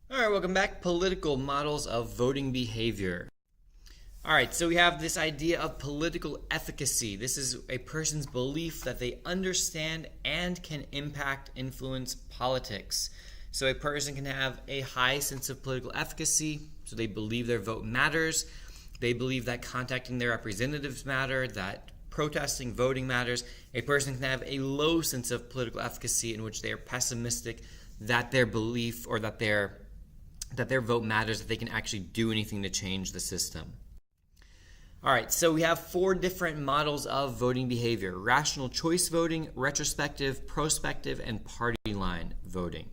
All right, welcome back. Political models of voting behavior. All right, so we have this idea of political efficacy. This is a person's belief that they understand and can impact, influence politics. So a person can have a high sense of political efficacy, so they believe their vote matters. They believe that contacting their representatives matter, that protesting, voting matters. A person can have a low sense of political efficacy in which they are pessimistic that their belief or that their vote matters, that they can actually do anything to change the system. All right, so we have 4 different models of voting behavior: rational choice voting, retrospective, prospective, and party line voting.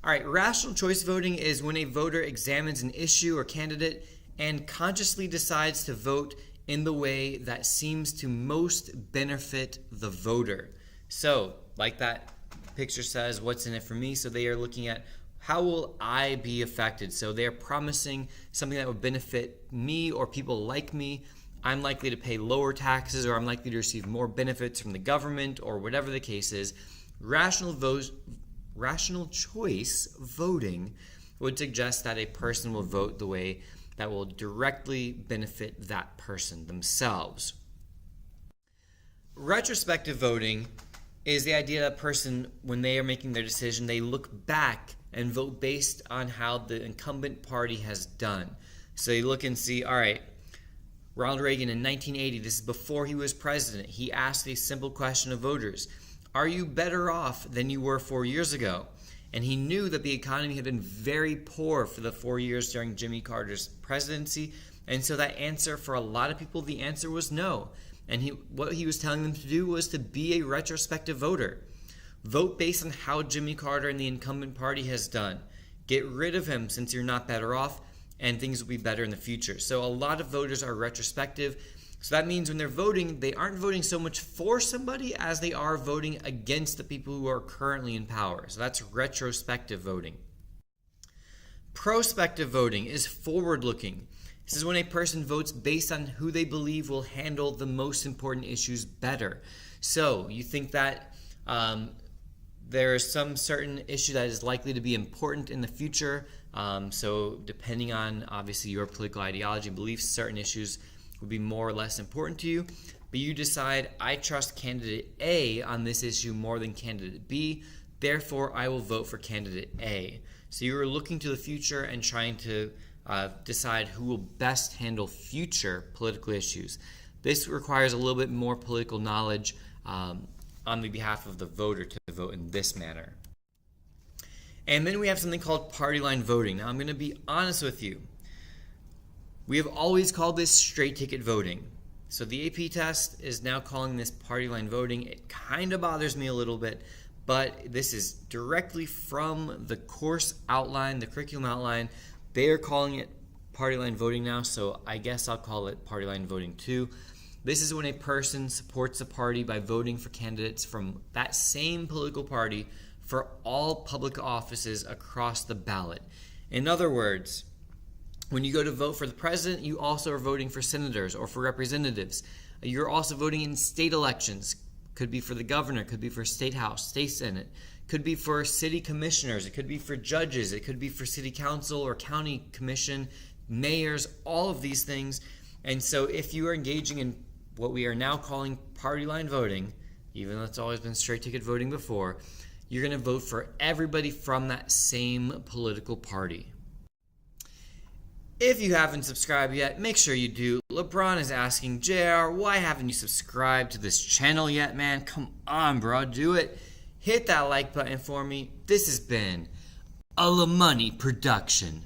All right, rational choice voting is when a voter examines an issue or candidate and consciously decides to vote in the way that seems to most benefit the voter. So, like that picture says, what's in it for me? So they are looking at, how will I be affected? So they're promising something that would benefit me or people like me. I'm likely to pay lower taxes, or I'm likely to receive more benefits from the government, or whatever the case is. Rational choice voting would suggest that a person will vote the way that will directly benefit that person themselves. Retrospective voting is the idea that a person, when they are making their decision, they look back and vote based on how the incumbent party has done. So they look and see, all right, Ronald Reagan in 1980, this is before he was president, he asked a simple question of voters: are you better off than you were 4 years ago? And he knew that the economy had been very poor for the 4 years during Jimmy Carter's presidency. And so that answer, for a lot of people, the answer was no. And what he was telling them to do was to be a retrospective voter. Vote based on how Jimmy Carter and the incumbent party has done. Get rid of him since you're not better off, and things will be better in the future. So a lot of voters are retrospective. So that means when they're voting, they aren't voting so much for somebody as they are voting against the people who are currently in power. So that's retrospective voting. Prospective voting is forward-looking. This is when a person votes based on who they believe will handle the most important issues better. So you think that there is some certain issue that is likely to be important in the future. So depending on, obviously, your political ideology and beliefs, certain issues would be more or less important to you. But you decide, I trust candidate A on this issue more than candidate B. Therefore, I will vote for candidate A. So you're looking to the future and trying to decide who will best handle future political issues. This requires a little bit more political knowledge on the behalf of the voter to vote in this manner. And then we have something called party line voting. Now, I'm going to be honest with you. We have always called this straight ticket voting. So the AP test is now calling this party line voting. It kind of bothers me a little bit, but this is directly from the course outline, the curriculum outline. They are calling it party line voting now, so I guess I'll call it party line voting too. This is when a person supports a party by voting for candidates from that same political party for all public offices across the ballot. In other words, when you go to vote for the president, you also are voting for senators or for representatives. You're also voting in state elections. Could be for the governor, could be for state house, state senate, could be for city commissioners, it could be for judges, it could be for city council or county commission, mayors, all of these things. And so if you are engaging in what we are now calling party line voting, even though it's always been straight ticket voting before, you're going to vote for everybody from that same political party. If you haven't subscribed yet, make sure you do. LeBron is asking, JR, why haven't you subscribed to this channel yet, man? Come on, bro, do it. Hit that like button for me. This has been a LaMoney production.